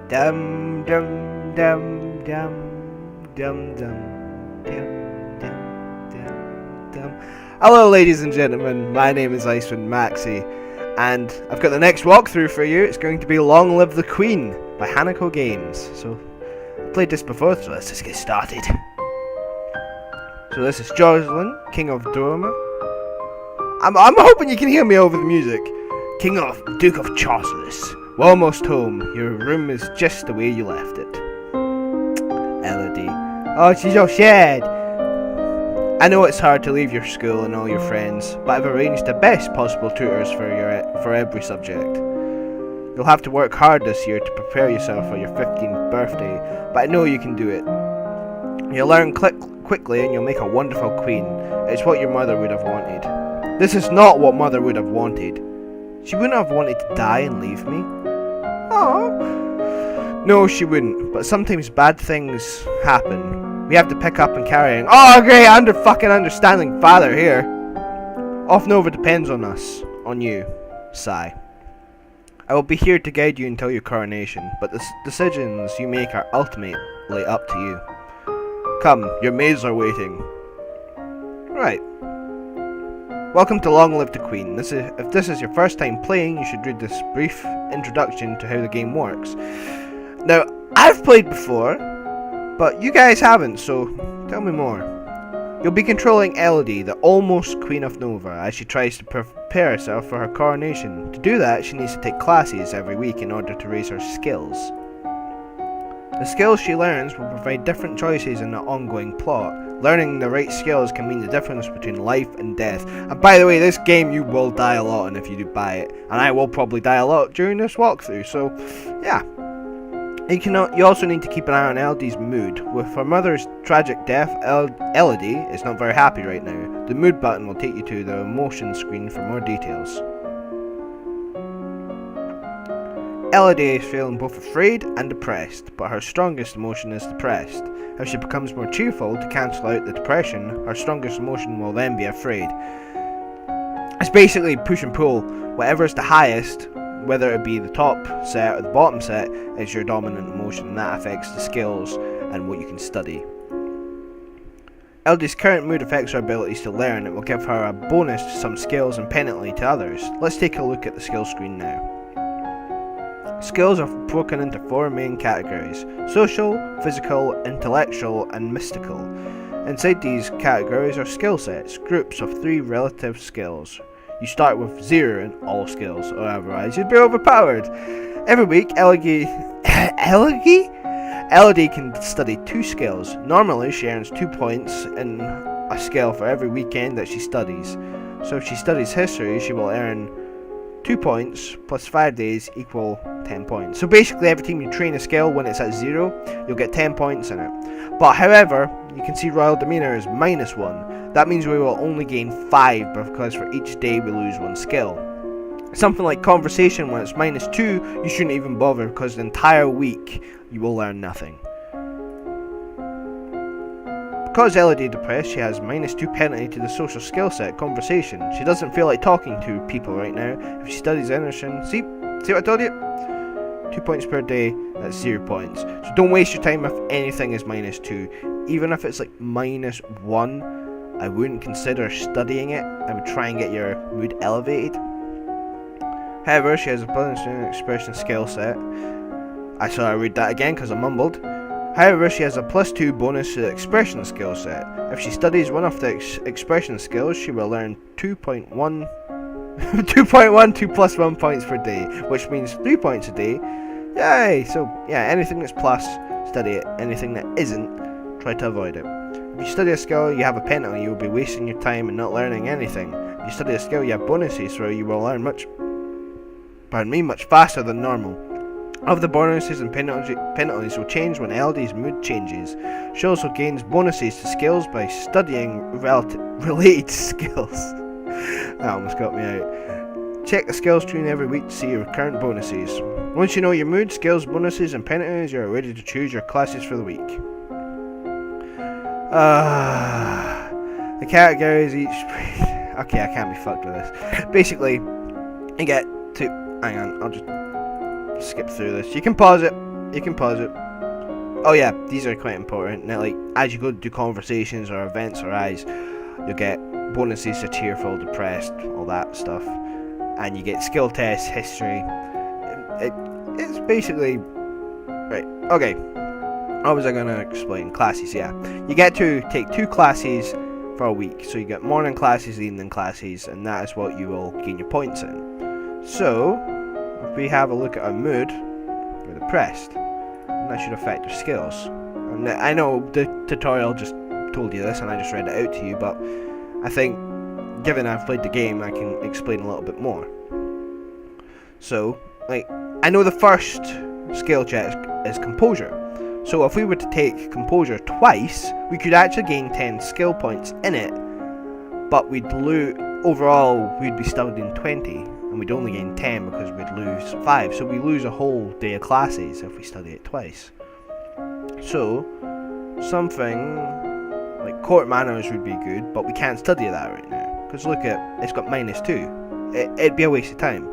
Dum dum dum dum dum dum dum dum dum dum. Hello, ladies and gentlemen. My name is IcewindMaxie, and I've got the next walkthrough for you. It's going to be "Long Live the Queen" by Hanako Games. So, I've played this before, so let's just get started. So this is Jocelyn, King of Dorma. I'm hoping you can hear me over the music. King of Duke of Chaucerless. We're almost home. Your room is just the way you left it. Elodie. Oh, she's all sad. I know it's hard to leave your school and all your friends, but I've arranged the best possible tutors for every subject. You'll have to work hard this year to prepare yourself for your 15th birthday, but I know you can do it. You'll learn quickly and you'll make a wonderful queen. It's what your mother would have wanted. This is not what mother would have wanted. She wouldn't have wanted to die and leave me. Aww. No, she wouldn't, but sometimes bad things happen. We have to pick up and carry on. Oh, great, fucking understanding father here. Often over depends on us, on you. Sigh. I will be here to guide you until your coronation, but the decisions you make are ultimately up to you. Come, your maids are waiting. Right. Welcome to Long Live the Queen. If this is your first time playing, you should read this brief introduction to how the game works. Now, I've played before, but you guys haven't, so tell me more. You'll be controlling Elodie, the almost Queen of Nova, as she tries to prepare herself for her coronation. To do that, she needs to take classes every week in order to raise her skills. The skills she learns will provide different choices in the ongoing plot. Learning the right skills can mean the difference between life and death. And by the way, this game you will die a lot in if you do buy it. And I will probably die a lot during this walkthrough, so yeah. You also need to keep an eye on Elodie's mood. With her mother's tragic death, Elodie is not very happy right now. The mood button will take you to the emotion screen for more details. Elodie is feeling both afraid and depressed, but her strongest emotion is depressed. If she becomes more cheerful to cancel out the depression, her strongest emotion will then be afraid. It's basically push and pull. Whatever is the highest, whether it be the top set or the bottom set, is your dominant emotion, and that affects the skills and what you can study. Elodie's current mood affects her abilities to learn. It will give her a bonus to some skills and penalty to others. Let's take a look at the skill screen now. Skills are broken into four main categories: social, physical, intellectual, and mystical. Inside these categories are skill sets, groups of 3 relative skills. You start with 0 in all skills, or otherwise you'd be overpowered. Every week, Elodie can study 2 skills. Normally, she earns 2 points in a skill for every weekend that she studies. So if she studies history, she will earn 2 points plus 5 days equal 10 points. So basically every time you train a skill, when it's at 0, you'll get 10 points in it. But however, you can see Royal Demeanor is -1. That means we will only gain 5 because for each day we lose 1 skill. Something like Conversation, when it's -2, you shouldn't even bother because the entire week you will learn nothing. Because Elodie is depressed, she has -2 penalty to the social skill set, Conversation. She doesn't feel like talking to people right now. If she studies anything, see what I told you? 2 points per day, that's 0 points. So don't waste your time if anything is -2. Even if it's like -1, I wouldn't consider studying it. I would try and get your mood elevated. However, she has a bonus expression skill set. I read that again because I mumbled. However, she has a +2 bonus to the expression skill set. If she studies one of the expression skills, she will learn 2.1 2 plus 1 points per day, which means 3 points a day. Yay! So yeah, anything that's plus, study it. Anything that isn't, try to avoid it. If you study a skill, you have a penalty. You will be wasting your time and not learning anything. If you study a skill, you have bonuses, so you will learn much faster than normal. Of the bonuses and penalties will change when Elodie's mood changes. She also gains bonuses to skills by studying related skills. That almost got me out. Check the skills screen every week to see your current bonuses. Once you know your mood, skills, bonuses, and penalties, you are ready to choose your classes for the week. The categories each... Okay, I can't be fucked with this. Basically, you get to... Hang on, I'll just skip through this. You can pause it. You can pause it. Oh yeah, these are quite important. Now, like, as you go to do conversations or events or eyes, you'll get bonuses to cheerful, depressed, all that stuff. And you get skill tests, history. It's basically... Right, okay. How was I going to explain? Classes, yeah. You get to take 2 classes for a week. So you get morning classes, evening classes, and that is what you will gain your points in. So, if we have a look at our mood, we're depressed. And that should affect your skills. And I know the tutorial just told you this and I just read it out to you, but I think, given I've played the game, I can explain a little bit more. So, like, I know the first skill check is composure. So if we were to take composure twice, we could actually gain 10 skill points in it, but we'd lose, overall we'd be studying 20, and we'd only gain 10 because we'd lose 5, so we lose a whole day of classes if we study it twice. So, something like court manners would be good, but we can't study that right now, because look at, it's got -2. It'd be a waste of time.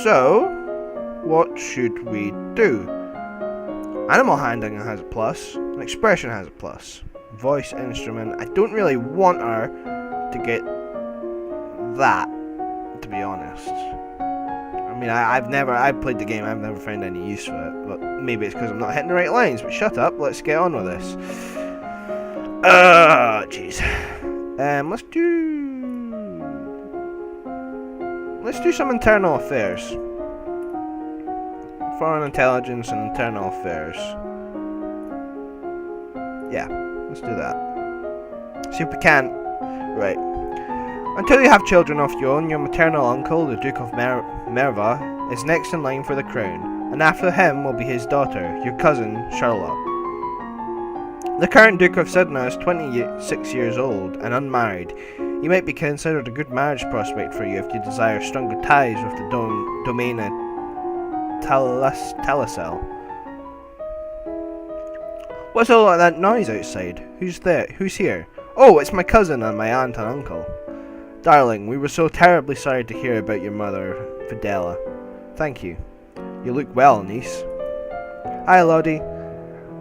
So, what should we do? Animal handling has a plus, and expression has a plus. Voice instrument, I don't really want her to get that, to be honest. I mean, I've played the game, I've never found any use for it, but maybe it's because I'm not hitting the right lines, but shut up, let's get on with this. Jeez. Let's do some internal affairs. Foreign intelligence and internal affairs. Yeah, let's do that. See if we can. Right. Until you have children of your own, your maternal uncle, the Duke of Merva, is next in line for the crown, and after him will be his daughter, your cousin, Charlotte. The current Duke of Sidna is 26 years old and unmarried. He might be considered a good marriage prospect for you if you desire stronger ties with the domain of Telecel. What's all that noise outside? Who's there? Who's here? Oh, it's my cousin and my aunt and uncle. Darling, we were so terribly sorry to hear about your mother, Fidela. Thank you. You look well, niece. Hi, Elodie.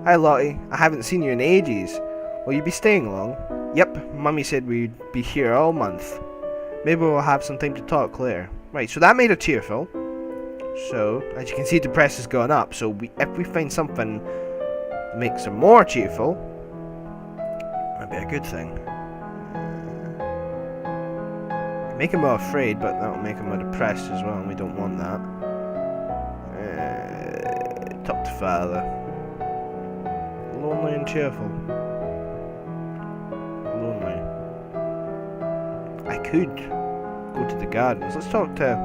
Hi, Lottie. I haven't seen you in ages. Will you be staying long? Yep, Mummy said we'd be here all month. Maybe we'll have some time to talk later. Right, so that made her cheerful. So, as you can see, depressed has gone up. So, if we find something that makes her more cheerful, that'd be a good thing. Make her more afraid, but that'll make her more depressed as well, and we don't want that. Talk to father. Lonely and cheerful. Lonely. I could go to the gardens. Let's talk to...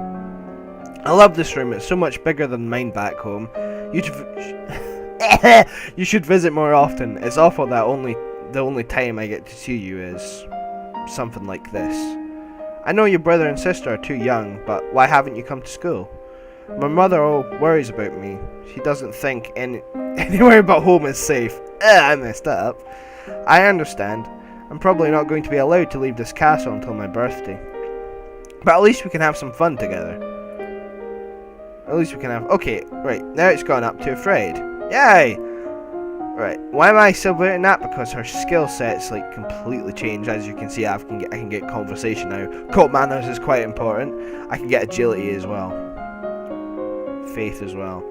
I love this room. It's so much bigger than mine back home. You should visit more often. It's awful that the only time I get to see you is something like this. I know your brother and sister are too young, but why haven't you come to school? My mother worries about me. She doesn't think anywhere but home is safe. I messed up. I understand. I'm probably not going to be allowed to leave this castle until my birthday. But at least we can have some fun together. At least we can have... Okay, right. Now it's gone up to afraid. Yay! Right. Why am I celebrating that? Because her skill set's like completely changed. As you can see, I can get conversation now. Court manners is quite important. I can get agility as well. Faith as well.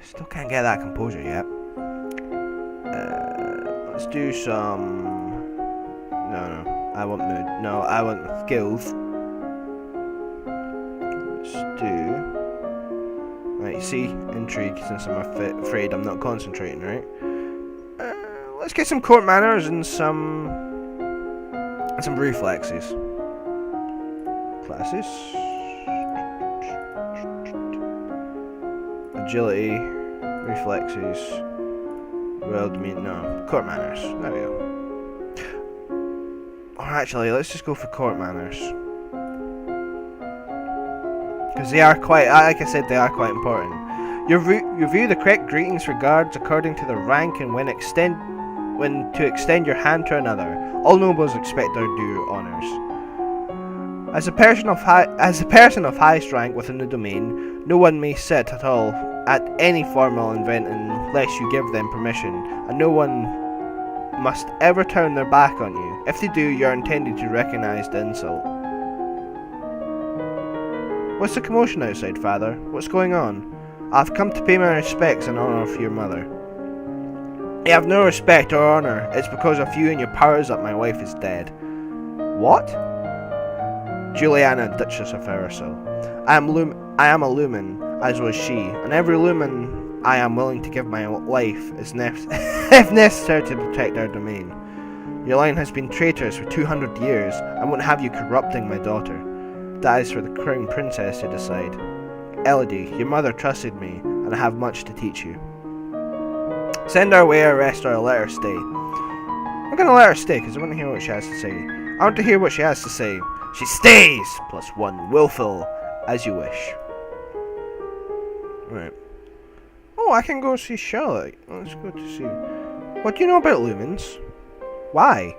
Still can't get that composure yet. Let's do some... No. I want mood. No, I want skills. Let's do... Right, see? Intrigue, since I'm afraid I'm not concentrating, right? Let's get some court manners and some reflexes. Classes. Agility, reflexes, court manners. There we go. Or actually, let's just go for court manners. Because they are quite, like I said, they are quite important. You review the correct greetings regards according to the rank and when to extend your hand to another. All nobles expect their due honours. As a person of highest rank within the domain, no one may sit at all at any formal event unless you give them permission, and no one must ever turn their back on you. If they do, you are intended to recognize the insult. What's the commotion outside, Father? What's going on? I've come to pay my respects in honor of your mother. You have no respect or honor. It's because of you and your powers that my wife is dead. What? Juliana, Duchess of Aerosol. I am a lumen, as was she, and every lumen I am willing to give my life is if necessary to protect our domain. Your line has been traitorous for 200 years. I won't have you corrupting my daughter. That is for the crown princess to decide. Elodie, your mother trusted me, and I have much to teach you. Send her away, arrest her, or let her stay. I'm gonna let her stay, because I want to hear what she has to say. I want to hear what she has to say. She stays! +1 willful, as you wish. Right. Oh, I can go see Charlotte. Let's go to see. What do you know about lumens? Why?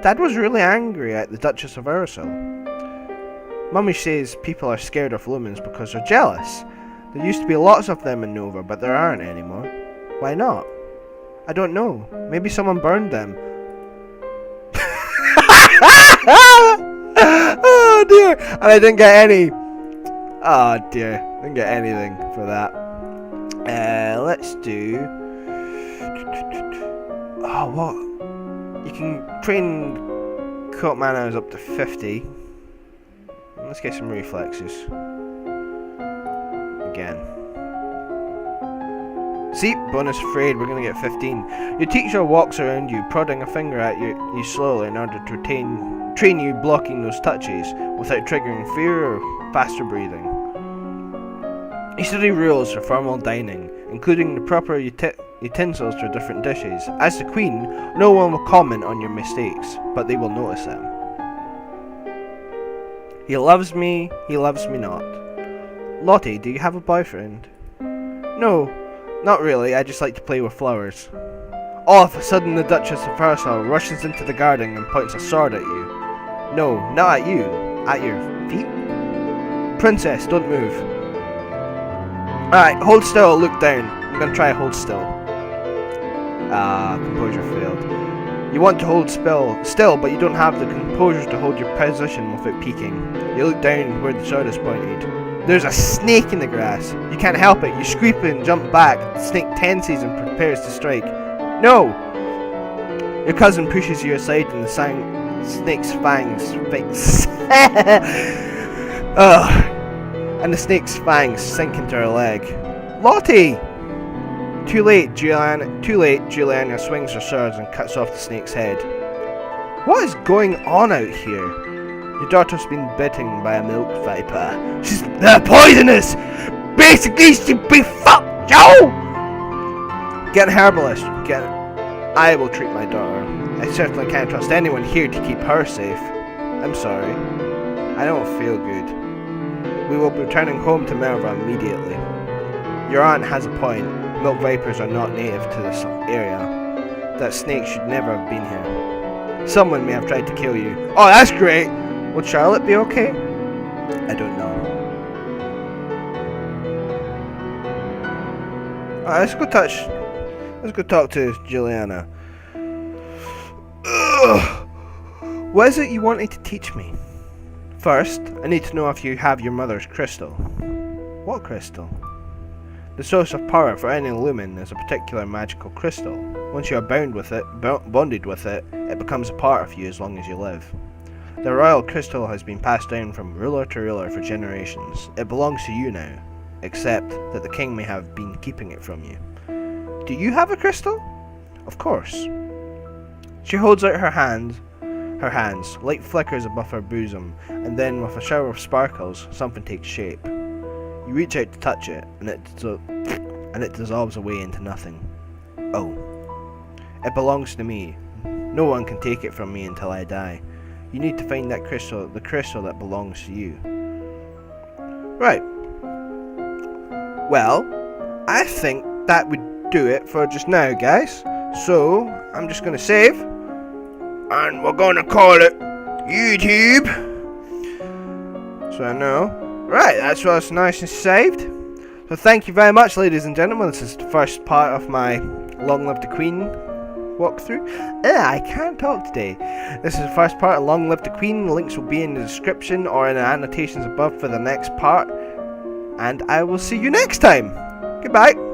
Dad was really angry at the Duchess of Aerosol. Mummy says people are scared of lumens because they're jealous. There used to be lots of them in Nova, but there aren't anymore. Why not? I don't know. Maybe someone burned them. Oh dear! And I didn't get any. Oh dear. Didn't get anything for that. Let's do. Oh, what? You can train cult manners up to 50. Let's get some reflexes. Again. See? Bonus afraid, we're gonna get 15. Your teacher walks around you, prodding a finger at you slowly in order to train you blocking those touches without triggering fear or faster breathing. You study rules for formal dining, including the proper utensils for different dishes. As the queen, no one will comment on your mistakes, but they will notice them. He loves me not. Lottie, do you have a boyfriend? No, not really, I just like to play with flowers. All of a sudden the Duchess of Aerosol rushes into the garden and points a sword at you. No, not at you. At your feet? Princess, don't move. Alright, hold still, look down. I'm gonna try hold still. Composure failed. You want to hold still, but you don't have the composure to hold your position without peeking. You look down where the sword is pointed. There's a snake in the grass. You can't help it. You scream and jump back. The snake tenses and prepares to strike. No! Your cousin pushes you aside and the snake's fangs and the snake's fangs sink into her leg. Lottie! Too late, Juliana swings her swords and cuts off the snake's head. What is going on out here? Your daughter's been bitten by a milk viper. She's poisonous! Basically, she'd be fucked, Joe! Get an herbalist. I will treat my daughter. I certainly can't trust anyone here to keep her safe. I'm sorry. I don't feel good. We will be returning home to Merva immediately. Your aunt has a point. Milk vipers are not native to this area. That snake should never have been here. Someone may have tried to kill you. Oh, that's great! Would Charlotte be okay? I don't know. Alright, let's go talk to Juliana. Ugh. What is it you wanted to teach me? First, I need to know if you have your mother's crystal. What crystal? The source of power for any lumen is a particular magical crystal. Once you are bonded with it, it becomes a part of you as long as you live. The royal crystal has been passed down from ruler to ruler for generations. It belongs to you now, except that the king may have been keeping it from you. Do you have a crystal? Of course. She holds out her hands, light flickers above her bosom, and then with a shower of sparkles, something takes shape. You reach out to touch it, and it dissolves away into nothing. Oh. It belongs to me. No one can take it from me until I die. You need to find that crystal, the crystal that belongs to you. Right. Well, I think that would do it for just now, guys. So, I'm just going to save. And we're going to call it YouTube. So I know. Right, that's what's nice and saved. So thank you very much, ladies and gentlemen. This is the first part of my Long Live the Queen walkthrough. I can't talk today. This is the first part of Long Live the Queen. Links will be in the description or in the annotations above for the next part. And I will see you next time. Goodbye.